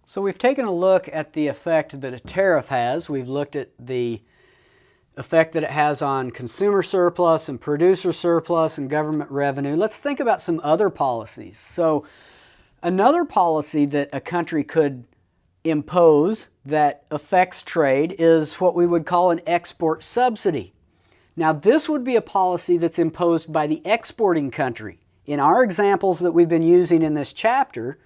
So we've taken a look at the effect that a tariff has. We've looked at the effect that it has on consumer surplus and producer surplus and government revenue. Let's think about some other policies. So another policy that a country could impose that affects trade is what we would call an export subsidy. Now this would be a policy that's imposed by the exporting country. In our examples that we've been using in this chapter,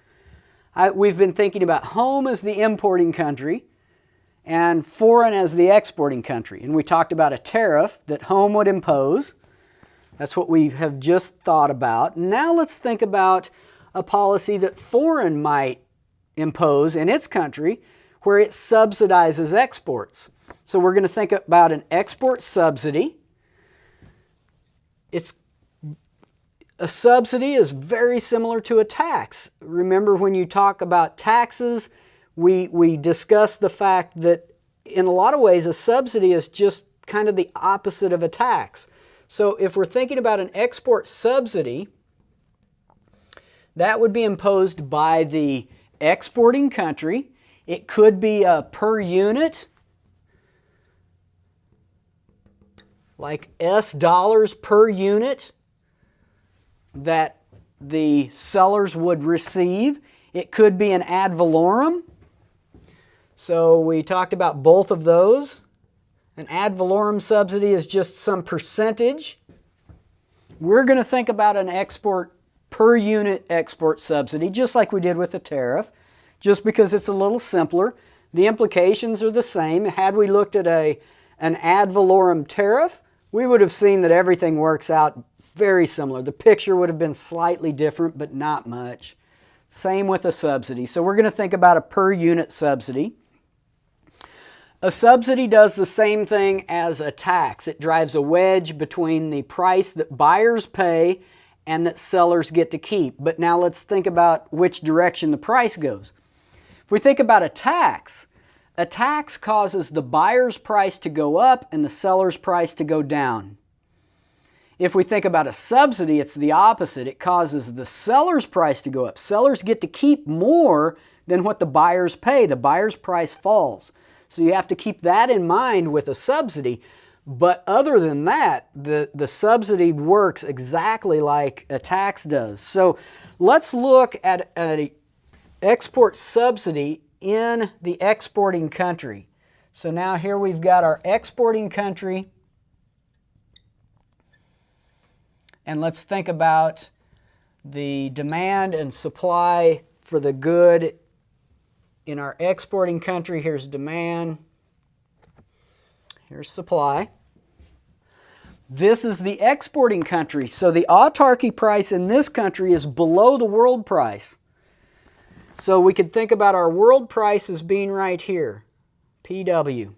we've been thinking about home as the importing country and foreign as the exporting country. And we talked about a tariff that home would impose. That's what we have just thought about. Now let's think about a policy that foreign might impose in its country where it subsidizes exports. So we're going to think about an export subsidy. A subsidy is very similar to a tax. Remember, when you talk about taxes, we discussed the fact that in a lot of ways a subsidy is just kind of the opposite of a tax. So if we're thinking about an export subsidy, that would be imposed by the exporting country. It could be a per unit, like S dollars per unit, that the sellers would receive. It could be an ad valorem. So we talked about both of those. An ad valorem subsidy is just some percentage. We're going to think about an export per unit export subsidy, just like we did with the tariff, just because it's a little simpler. The implications are the same. Had we looked at an ad valorem tariff, we would have seen that everything works out very similar. The picture would have been slightly different, but not much. Same with a subsidy. So we're going to think about a per unit subsidy. A subsidy does the same thing as a tax. It drives a wedge between the price that buyers pay and that sellers get to keep. But now let's think about which direction the price goes. If we think about a tax causes the buyer's price to go up and the seller's price to go down. If we think about a subsidy, it's the opposite. It causes the seller's price to go up. Sellers get to keep more than what the buyers pay. The buyer's price falls. So you have to keep that in mind with a subsidy. But other than that, the subsidy works exactly like a tax does. So let's look at an export subsidy in the exporting country. So now here we've got our exporting country. And let's think about the demand and supply for the good in our exporting country. Here's demand. Here's supply. This is the exporting country. So the autarky price in this country is below the world price. So we could think about our world price as being right here, PW.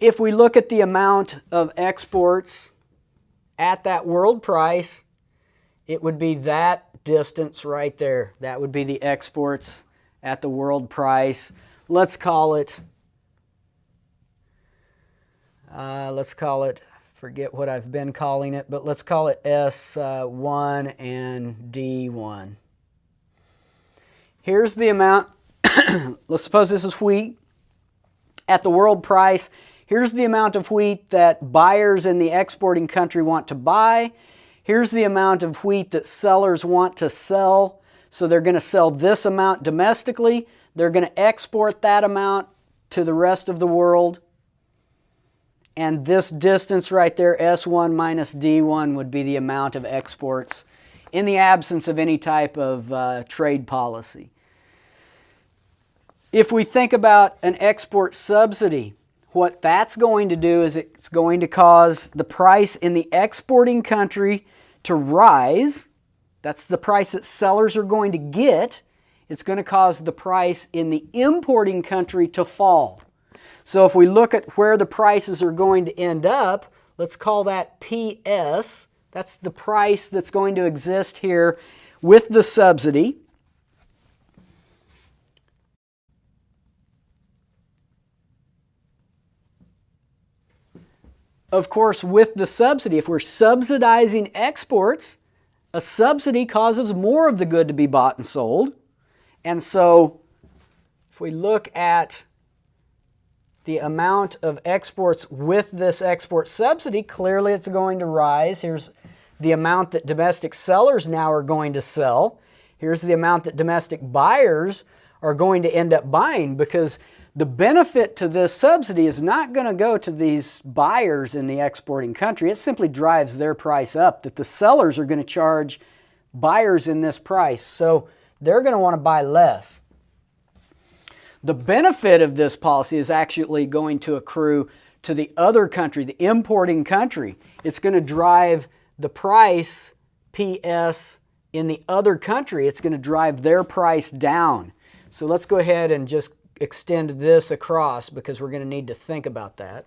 If we look at the amount of exports at that world price, it would be that distance right there. That would be the exports at the world price. Let's call it, forget what I've been calling it, but let's call it S1 and D1. Here's the amount, let's suppose this is wheat at the world price. Here's the amount of wheat that buyers in the exporting country want to buy. Here's the amount of wheat that sellers want to sell. So they're going to sell this amount domestically. They're going to export that amount to the rest of the world. And this distance right there, S1 minus D1, would be the amount of exports in the absence of any type of trade policy. If we think about an export subsidy, what that's going to do is it's going to cause the price in the exporting country to rise. That's the price that sellers are going to get. It's going to cause the price in the importing country to fall. So if we look at where the prices are going to end up, let's call that PS. That's the price that's going to exist here with the subsidy. Of course, with the subsidy, if we're subsidizing exports, a subsidy causes more of the good to be bought and sold. And so if we look at the amount of exports with this export subsidy, clearly it's going to rise. Here's the amount that domestic sellers now are going to sell. Here's the amount that domestic buyers are going to end up buying, because the benefit to this subsidy is not going to go to these buyers in the exporting country. It simply drives their price up, that the sellers are going to charge buyers in this price. So they're going to want to buy less. The benefit of this policy is actually going to accrue to the other country, the importing country. It's going to drive the price, PS, in the other country. It's going to drive their price down. So let's go ahead and just extend this across, because we're going to need to think about that.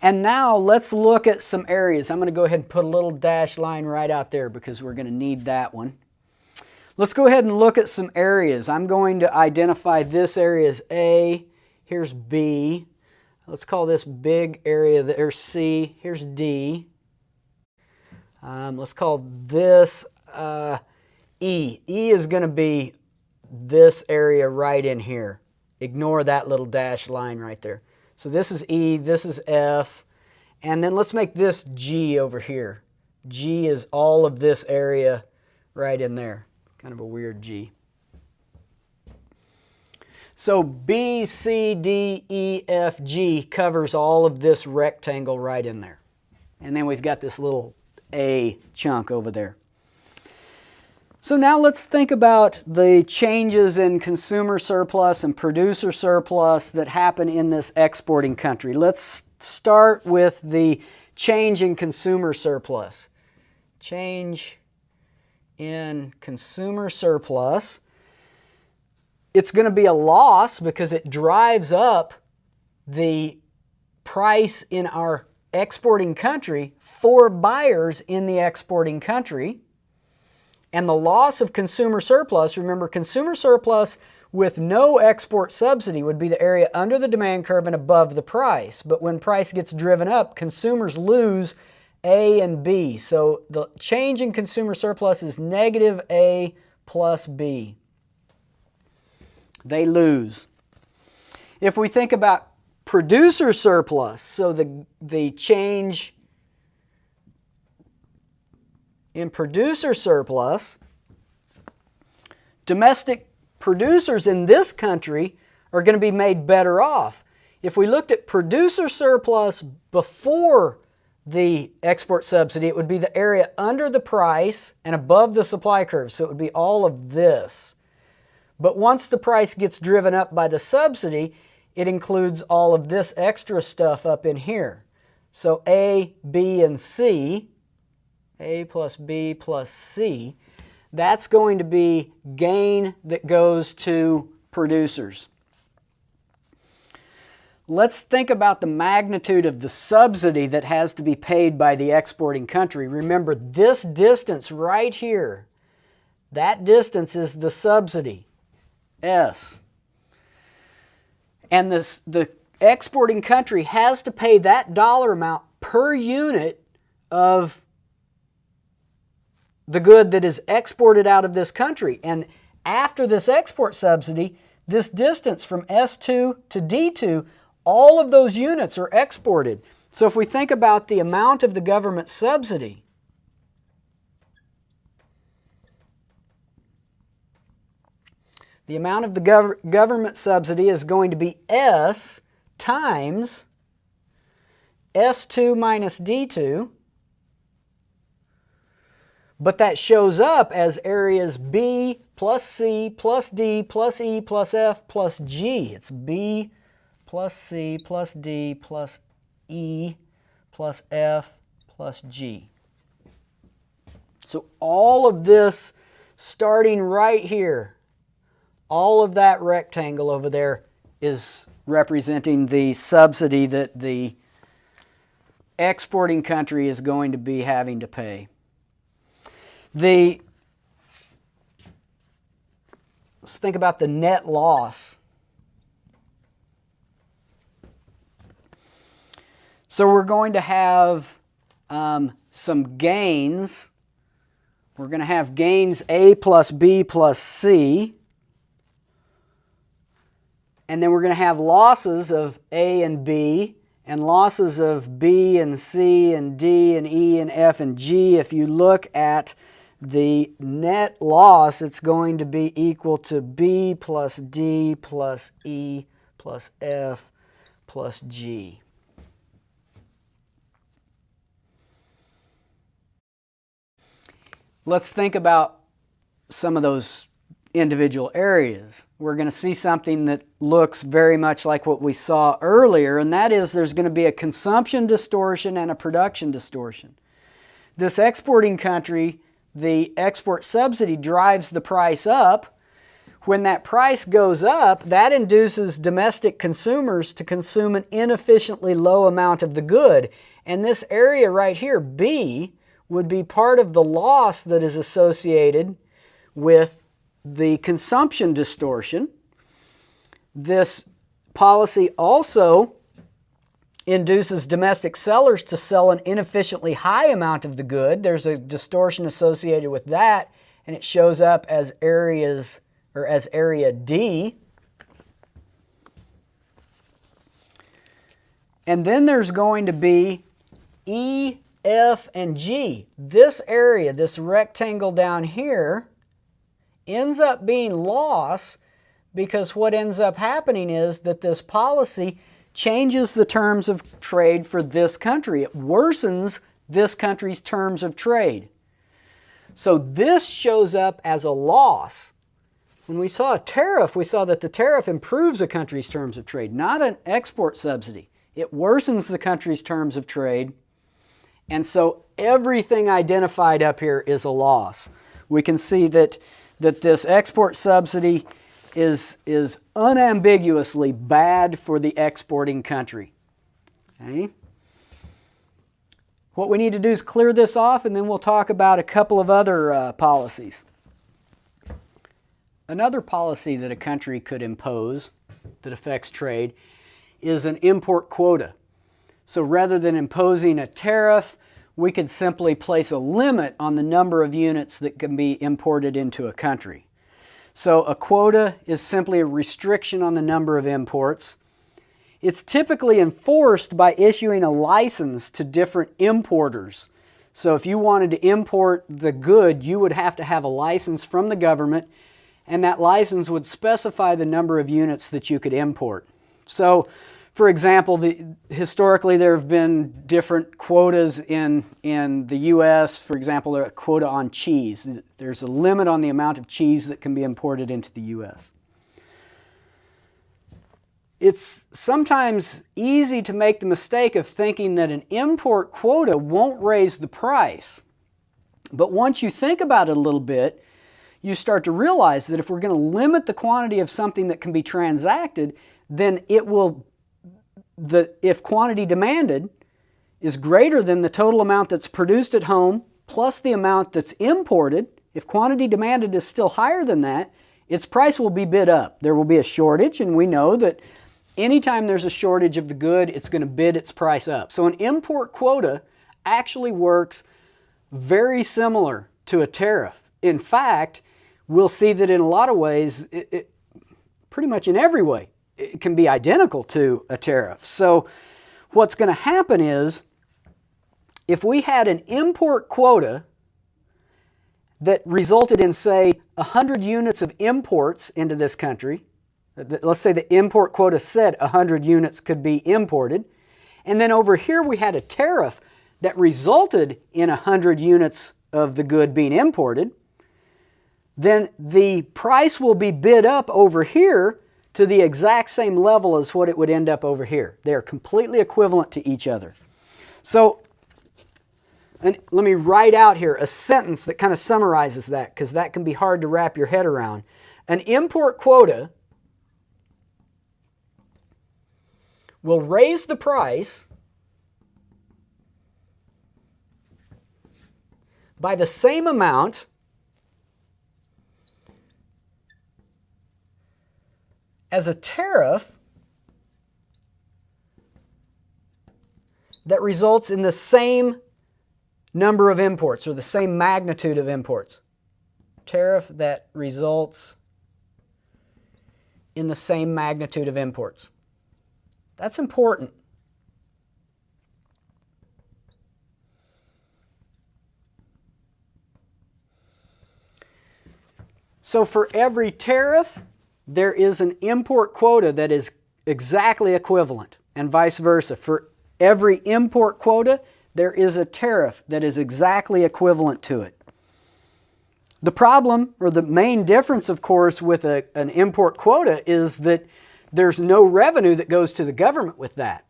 And now let's look at some areas. I'm going to go ahead and put a little dash line right out there because we're going to need that one. Let's go ahead and look at some areas. I'm going to identify this area as A. Here's B. Let's call this big area there C. Here's D. Let's call this E. E is going to be this area right in here. Ignore that little dash line right there. So this is E, this is F, and then let's make this G over here. G is all of this area right in there. Kind of a weird G. So B, C, D, E, F, G covers all of this rectangle right in there. And then we've got this little A chunk over there. So now let's think about the changes in consumer surplus and producer surplus that happen in this exporting country. Let's start with the change in consumer surplus. Change in consumer surplus. It's going to be a loss because it drives up the price in our exporting country for buyers in the exporting country. And the loss of consumer surplus, remember, consumer surplus with no export subsidy would be the area under the demand curve and above the price. But when price gets driven up, consumers lose A and B. So the change in consumer surplus is negative A plus B. They lose. If we think about producer surplus, so the change in producer surplus, domestic producers in this country are going to be made better off. If we looked at producer surplus before the export subsidy, it would be the area under the price and above the supply curve. So it would be all of this. But once the price gets driven up by the subsidy, it includes all of this extra stuff up in here. So A, B, and C, A plus B plus C, that's going to be gain that goes to producers. Let's think about the magnitude of the subsidy that has to be paid by the exporting country. Remember, this distance right here, that distance is the subsidy, S. And the exporting country has to pay that dollar amount per unit of the good that is exported out of this country. And after this export subsidy, this distance from S2 to D2, all of those units are exported. So if we think about the amount of the government subsidy, the amount of the government subsidy is going to be S times S2 minus D2, but that shows up as areas B plus C plus D plus E plus F plus G. It's B plus C plus D plus E plus F plus G. So all of this starting right here, all of that rectangle over there is representing the subsidy that the exporting country is going to be having to pay. Let's think about the net loss. So we're going to have some gains We're going to have gains A plus B plus C. And then we're going to have losses of A and B, and losses of B and C and D and E and F and G. If you look at the net loss, it's going to be equal to B plus D plus E plus F plus G. Let's think about some of those individual areas. We're going to see something that looks very much like what we saw earlier, and that is there's going to be a consumption distortion and a production distortion. This exporting country, the export subsidy drives the price up. When that price goes up, that induces domestic consumers to consume an inefficiently low amount of the good. And this area right here, B, would be part of the loss that is associated with the consumption distortion. This policy also induces domestic sellers to sell an inefficiently high amount of the good. There's a distortion associated with that, and it shows up as areas or as area D. And then there's going to be E, F, and G. This area, this rectangle down here, ends up being loss because what ends up happening is that this policy changes the terms of trade for this country. It worsens this country's terms of trade. So this shows up as a loss. When we saw a tariff, we saw that the tariff improves a country's terms of trade, not an export subsidy. It worsens the country's terms of trade. And so everything identified up here is a loss. We can see that this export subsidy is unambiguously bad for the exporting country. Okay? What we need to do is clear this off, and then we'll talk about a couple of other policies. Another policy that a country could impose that affects trade is an import quota. So rather than imposing a tariff, we could simply place a limit on the number of units that can be imported into a country. So a quota is simply a restriction on the number of imports. It's typically enforced by issuing a license to different importers. So if you wanted to import the good, you would have to have a license from the government, and that license would specify the number of units that you could import. So for example, historically there have been different quotas in the U.S. For example, there's a quota on cheese. There's a limit on the amount of cheese that can be imported into the U.S. It's sometimes easy to make the mistake of thinking that an import quota won't raise the price. But once you think about it a little bit, you start to realize that if we're going to limit the quantity of something that can be transacted, then it will if quantity demanded is greater than the total amount that's produced at home plus the amount that's imported, if quantity demanded is still higher than that, its price will be bid up. There will be a shortage, and we know that anytime there's a shortage of the good, it's going to bid its price up. So an import quota actually works very similar to a tariff. In fact, we'll see that in a lot of ways, pretty much in every way, it can be identical to a tariff. So what's going to happen is, if we had an import quota that resulted in, say, 100 units of imports into this country, let's say the import quota said 100 units could be imported, and then over here we had a tariff that resulted in 100 units of the good being imported, then the price will be bid up over here to the exact same level as what it would end up over here. They are completely equivalent to each other. So let me write out here a sentence that kind of summarizes that, because that can be hard to wrap your head around. An import quota will raise the price by the same amount as a tariff that results in the same number of imports or the same magnitude of imports. Tariff that results in the same magnitude of imports. That's important. So for every tariff, there is an import quota that is exactly equivalent, and vice versa. For every import quota, there is a tariff that is exactly equivalent to it. The problem, or the main difference, of course, with an import quota is that there's no revenue that goes to the government with that.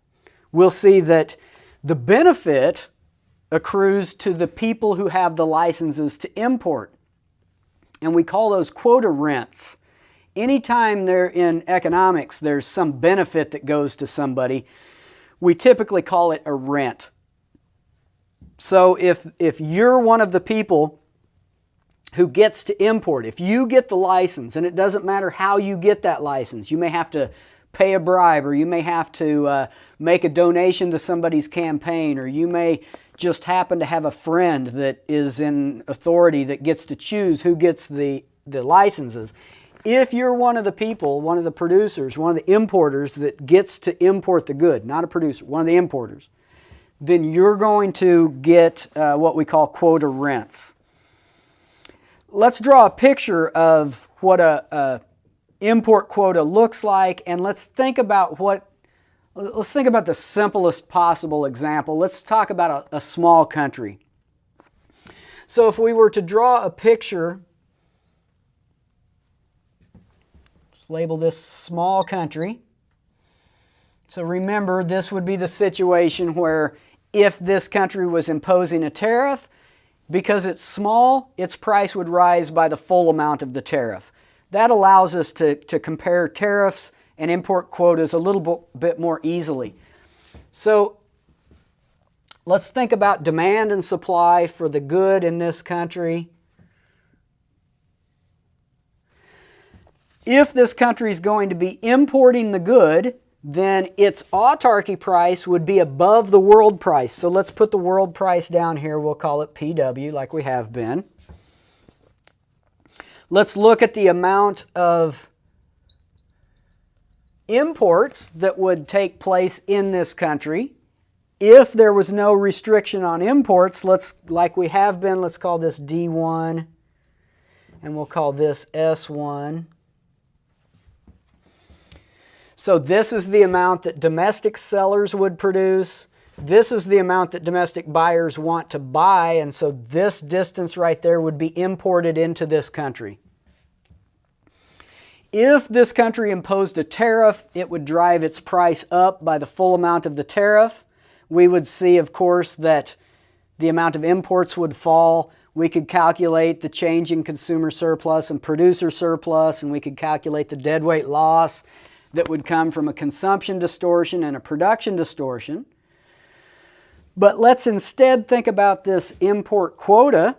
We'll see that the benefit accrues to the people who have the licenses to import. And we call those quota rents. Anytime they're in economics, there's some benefit that goes to somebody, we typically call it a rent. So if you're one of the people who gets to import, if you get the license, and it doesn't matter how you get that license, you may have to pay a bribe, or you may have to make a donation to somebody's campaign, or you may just happen to have a friend that is in authority that gets to choose who gets the licenses. If you're one of the people, one of the producers, one of the importers that gets to import the good, not a producer, one of the importers, then you're going to get what we call quota rents. Let's draw a picture of what a import quota looks like, and let's think about the simplest possible example. Let's talk about a small country. So if we were to draw a picture, let's label this small country. So remember, this would be the situation where if this country was imposing a tariff, because it's small, its price would rise by the full amount of the tariff. That allows us to compare tariffs and import quotas a little bit more easily. So let's think about demand and supply for the good in this country. If this country is going to be importing the good, then its autarky price would be above the world price. So let's put the world price down here. We'll call it PW like we have been. Let's look at the amount of imports that would take place in this country. If there was no restriction on imports, like we have been, let's call this D1, and we'll call this S1. So this is the amount that domestic sellers would produce. This is the amount that domestic buyers want to buy, and so this distance right there would be imported into this country. If this country imposed a tariff, it would drive its price up by the full amount of the tariff. We would see, of course, that the amount of imports would fall. We could calculate the change in consumer surplus and producer surplus, and we could calculate the deadweight loss that would come from a consumption distortion and a production distortion. But let's instead think about this import quota.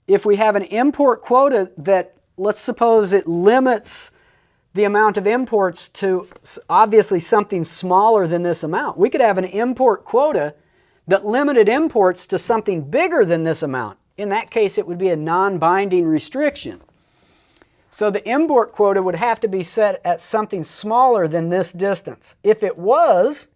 If we have an import quota that, let's suppose it limits the amount of imports to obviously something smaller than this amount. We could have an import quota that limited imports to something bigger than this amount. In that case, it would be a non-binding restriction. So the import quota would have to be set at something smaller than this distance. If it was,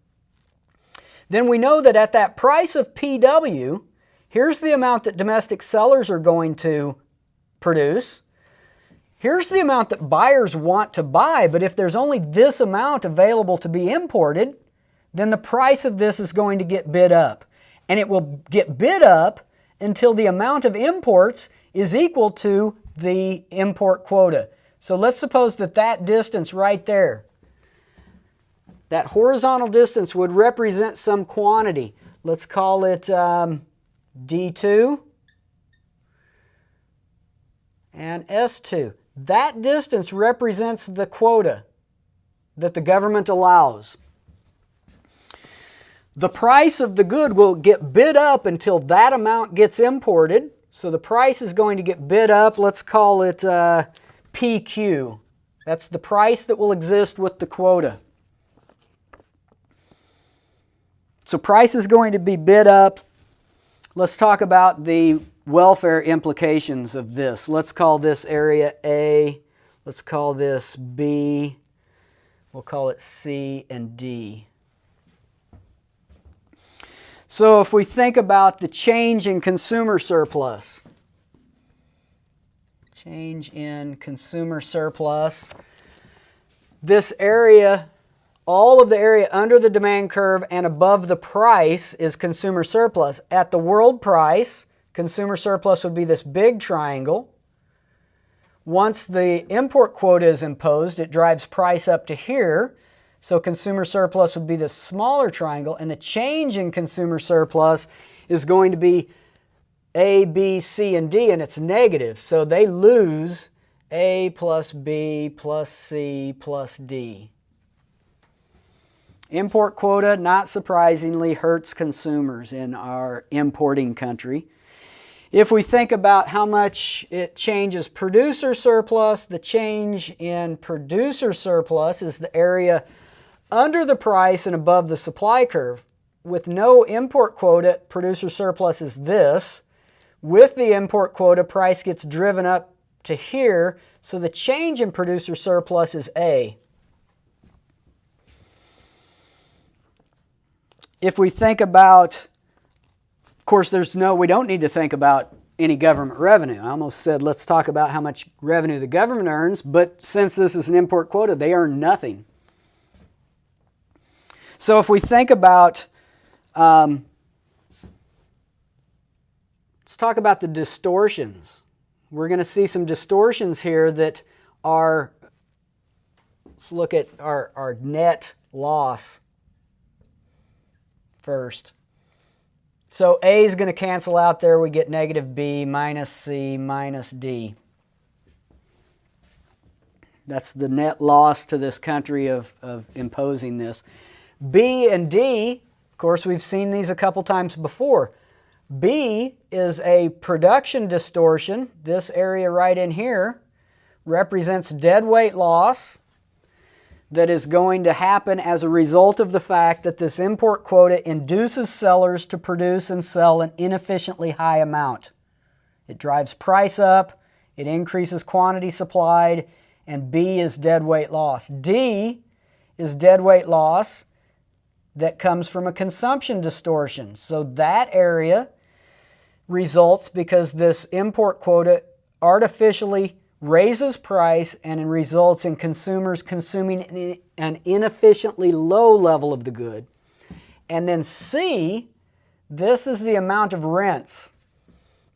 then we know that at that price of PW, here's the amount that domestic sellers are going to produce. Here's the amount that buyers want to buy, but if there's only this amount available to be imported, then the price of this is going to get bid up. And it will get bid up until the amount of imports is equal to the import quota. So let's suppose that that distance right there, that horizontal distance would represent some quantity. Let's call it D2 and S2. That distance represents the quota that the government allows. The price of the good will get bid up until that amount gets imported. So the price is going to get bid up. Let's call it PQ. That's the price that will exist with the quota. So price is going to be bid up Let's talk about the welfare implications of this. Let's call this area A. Let's call this B. We'll call it C and D. So if we think about the change in consumer surplus, this area, all of the area under the demand curve and above the price is consumer surplus. At the world price, consumer surplus would be this big triangle. Once the import quota is imposed, it drives price up to here. So consumer surplus would be this smaller triangle, and the change in consumer surplus is going to be A, B, C, and D, and it's negative. So they lose A plus B plus C plus D. Import quota, not surprisingly, hurts consumers in our importing country. If we think about how much it changes producer surplus, the change in producer surplus is the area under the price and above the supply curve. With no import quota, producer surplus is this. With the import quota, price gets driven up to here, so the change in producer surplus is A. If we think about, of course, we don't need to think about any government revenue. I almost said let's talk about how much revenue the government earns, but since this is an import quota, they earn nothing. So if we think about, let's talk about the distortions. We're going to see some distortions here that are, let's look at our net loss first. So A is going to cancel out there. We get negative B minus C minus D. That's the net loss to this country of imposing this. B and D, of course, we've seen these a couple times before. B is a production distortion. This area right in here represents deadweight loss that is going to happen as a result of the fact that this import quota induces sellers to produce and sell an inefficiently high amount. It drives price up, it increases quantity supplied, and B is deadweight loss. D is deadweight loss that comes from a consumption distortion. So that area results because this import quota artificially raises price and results in consumers consuming an inefficiently low level of the good. And then C, this is the amount of rents.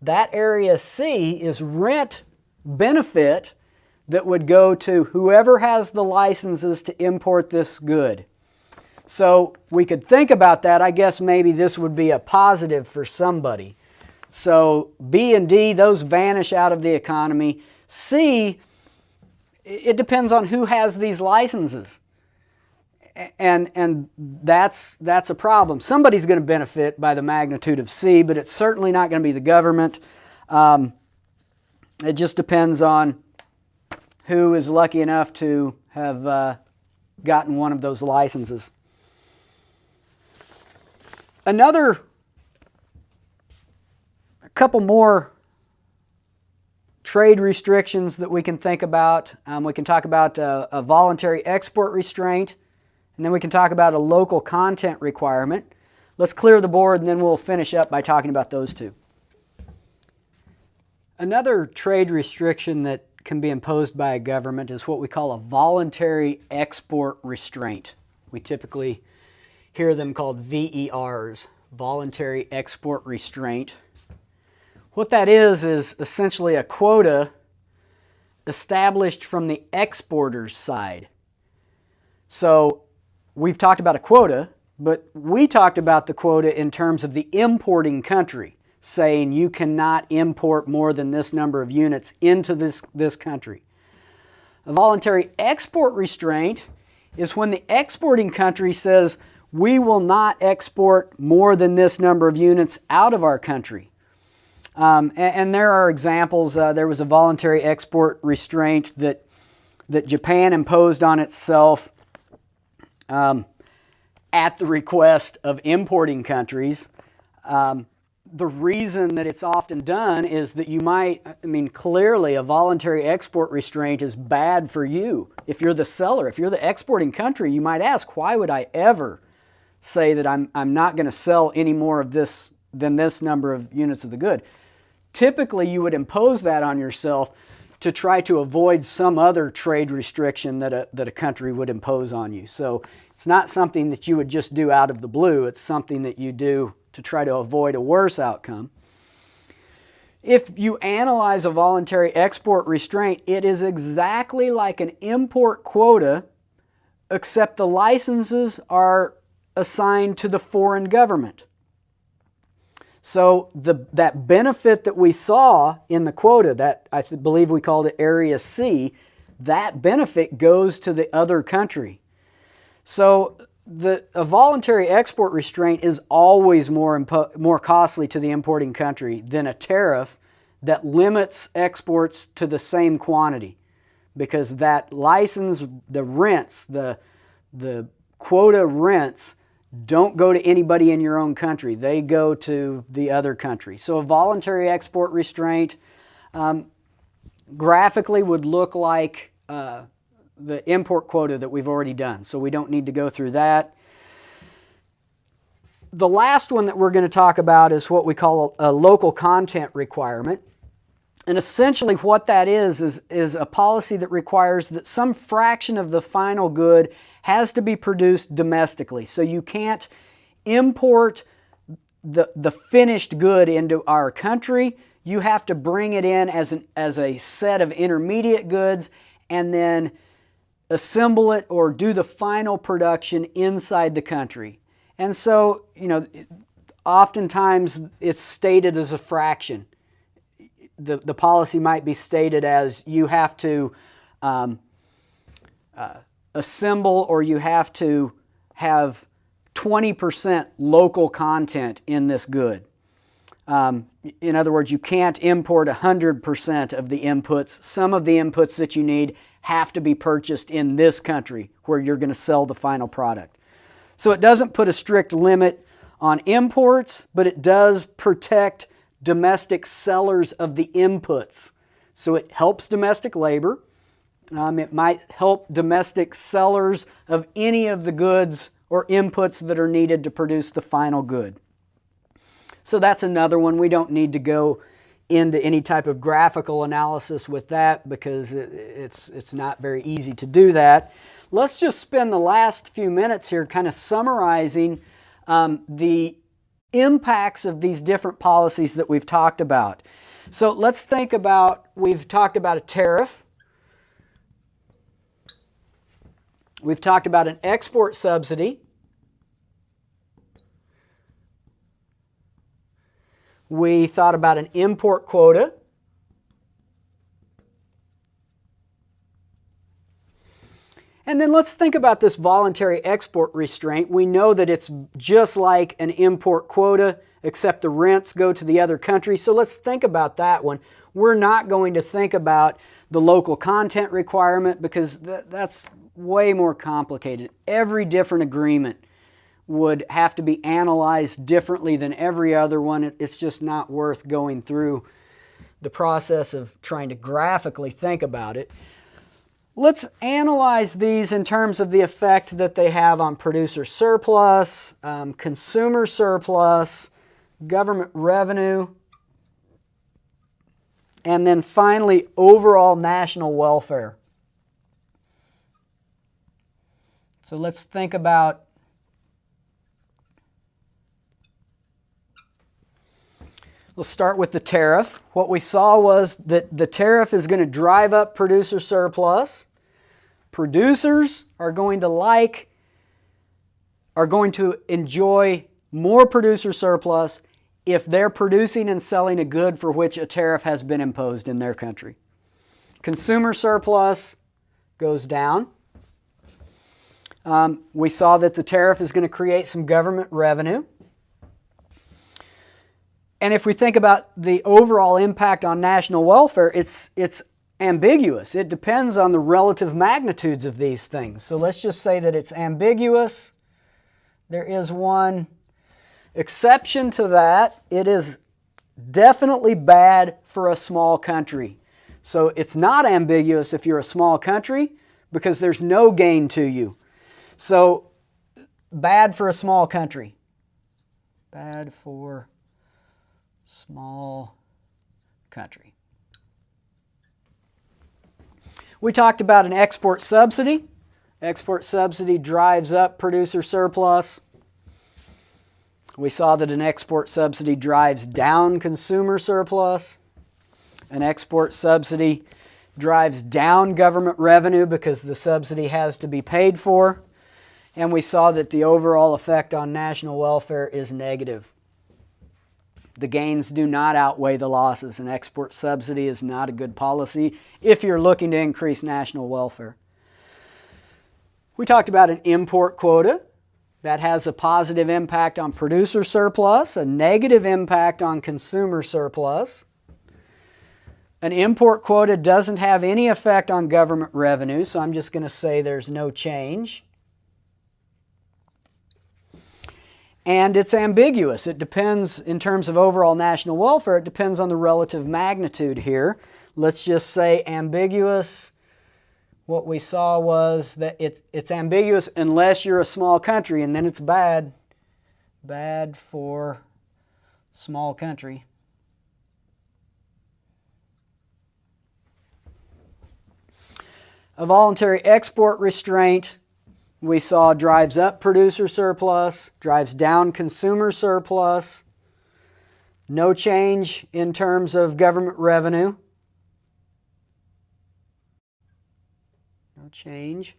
That area C is rent benefit that would go to whoever has the licenses to import this good. So we could think about that. I guess maybe this would be a positive for somebody. So B and D, those vanish out of the economy. C, it depends on who has these licenses. And that's a problem. Somebody's going to benefit by the magnitude of C, but it's certainly not going to be the government. It just depends on who is lucky enough to have gotten one of those licenses. A couple more trade restrictions that we can think about. We can talk about a voluntary export restraint, and then we can talk about a local content requirement. Let's clear the board, and then we'll finish up by talking about those two. Another trade restriction that can be imposed by a government is what we call a voluntary export restraint. We typically hear them called VERs, voluntary export restraint. What that is essentially a quota established from the exporter's side. So we've talked about a quota, but we talked about the quota in terms of the importing country, saying you cannot import more than this number of units into this country. A voluntary export restraint is when the exporting country says, we will not export more than this number of units out of our country. And there are examples. There was a voluntary export restraint that Japan imposed on itself at the request of importing countries. the reason that it's often done is that you might, I mean, clearly a voluntary export restraint is bad for you. If you're the seller, if you're the exporting country, you might ask, why would I ever say that I'm not going to sell any more of this than this number of units of the good? Typically, you would impose that on yourself to try to avoid some other trade restriction that a country would impose on you. So it's not something that you would just do out of the blue. It's something that you do to try to avoid a worse outcome. If you analyze a voluntary export restraint, it is exactly like an import quota, except the licenses are assigned to the foreign government. So that benefit that we saw in the quota, that I believe we called it Area C, that benefit goes to the other country. So a voluntary export restraint is always more costly to the importing country than a tariff that limits exports to the same quantity, because that license, the rents, the quota rents don't go to anybody in your own country. They go to the other country. So a voluntary export restraint graphically would look like the import quota that we've already done. So we don't need to go through that. The last one that we're going to talk about is what we call a local content requirement. And essentially what that is a policy that requires that some fraction of the final good has to be produced domestically. So you can't import the finished good into our country. You have to bring it in as a set of intermediate goods and then assemble it or do the final production inside the country. And so, oftentimes it's stated as a fraction. The policy might be stated as you have to assemble, or you have to have 20% local content in this good. In other words, you can't import 100% of the inputs. Some of the inputs that you need have to be purchased in this country where you're going to sell the final product. So it doesn't put a strict limit on imports, but it does protect domestic sellers of the inputs. So it helps domestic labor. It might help domestic sellers of any of the goods or inputs that are needed to produce the final good. So that's another one. We don't need to go into any type of graphical analysis with that because it's not very easy to do that. Let's just spend the last few minutes here kind of summarizing the impacts of these different policies that we've talked about. So let's think about, we've talked about a tariff. We've talked about an export subsidy. We thought about an import quota. And then let's think about this voluntary export restraint. We know that it's just like an import quota, except the rents go to the other country. So let's think about that one. We're not going to think about the local content requirement because that's way more complicated. Every different agreement would have to be analyzed differently than every other one. It's just not worth going through the process of trying to graphically think about it. Let's analyze these in terms of the effect that they have on producer surplus, consumer surplus, government revenue, and then finally overall national welfare. So let's think about Let's start with the tariff. What we saw was that the tariff is going to drive up producer surplus. Producers are going to enjoy more producer surplus if they're producing and selling a good for which a tariff has been imposed in their country. Consumer surplus goes down. We saw that the tariff is going to create some government revenue. And if we think about the overall impact on national welfare, it's ambiguous. It depends on the relative magnitudes of these things. So let's just say that it's ambiguous. There is one Exception to that, it is definitely bad for a small country. So it's not ambiguous if you're a small country because there's no gain to you. So bad for a small country. Bad for small country. We talked about an export subsidy. Export subsidy drives up producer surplus. We saw that an export subsidy drives down consumer surplus. An export subsidy drives down government revenue because the subsidy has to be paid for. And we saw that the overall effect on national welfare is negative. The gains do not outweigh the losses. An export subsidy is not a good policy if you're looking to increase national welfare. We talked about an import quota. That has a positive impact on producer surplus, a negative impact on consumer surplus. An import quota doesn't have any effect on government revenue, so I'm just going to say there's no change. And it's ambiguous. It depends, in terms of overall national welfare, it depends on the relative magnitude here. Let's just say ambiguous. What we saw was that it's ambiguous unless you're a small country, and then it's bad. Bad for small country. A voluntary export restraint we saw drives up producer surplus, drives down consumer surplus. No change in terms of government revenue. No change.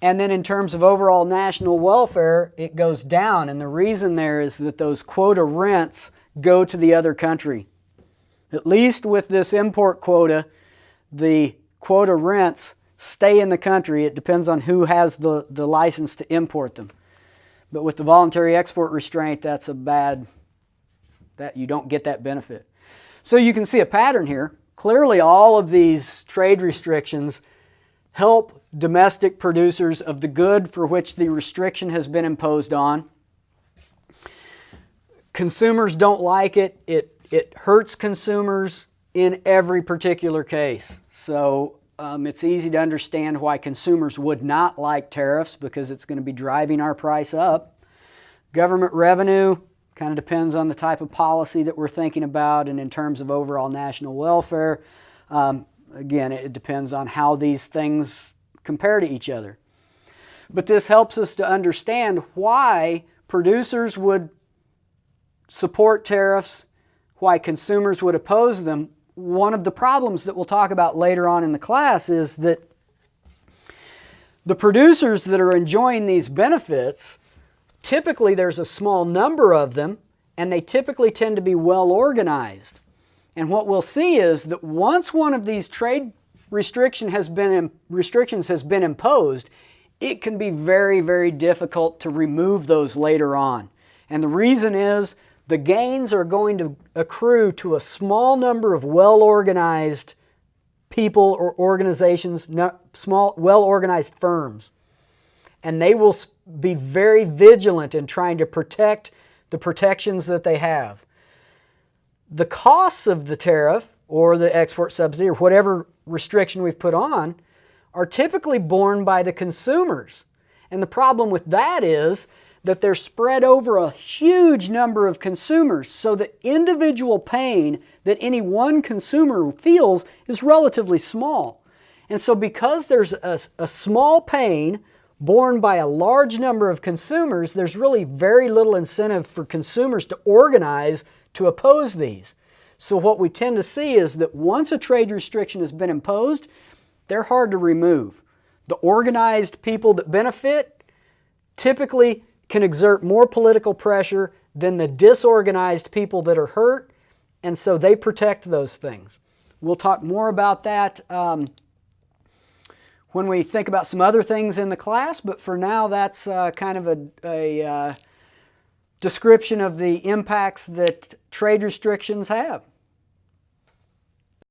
And then in terms of overall national welfare, it goes down. And the reason there is that those quota rents go to the other country. At least with this import quota, the quota rents stay in the country. It depends on who has the license to import them. But with the voluntary export restraint, that's a bad, that you don't get that benefit. So you can see a pattern here. Clearly all of these trade restrictions help domestic producers of the good for which the restriction has been imposed on. Consumers don't like it. It hurts consumers in every particular case. So it's easy to understand why consumers would not like tariffs because it's going to be driving our price up. Government revenue kind of depends on the type of policy that we're thinking about, and in terms of overall national welfare, again, it depends on how these things compare to each other. But this helps us to understand why producers would support tariffs, why consumers would oppose them. One of the problems that we'll talk about later on in the class is that the producers that are enjoying these benefits, typically there's a small number of them, and they typically tend to be well organized. And what we'll see is that once one of these trade restrictions has been imposed, it can be very, very difficult to remove those later on. And the reason is the gains are going to accrue to a small number of well-organized people or organizations, small, well-organized firms. And they will be very vigilant in trying to protect the protections that they have. The costs of the tariff or the export subsidy or whatever restriction we've put on are typically borne by the consumers. And the problem with that is that they're spread over a huge number of consumers, so the individual pain that any one consumer feels is relatively small. And so because there's a small pain borne by a large number of consumers, there's really very little incentive for consumers to organize to oppose these. So what we tend to see is that once a trade restriction has been imposed, they're hard to remove. The organized people that benefit typically can exert more political pressure than the disorganized people that are hurt, and so they protect those things. We'll talk more about that when we think about some other things in the class, but for now that's kind of a description of the impacts that trade restrictions have.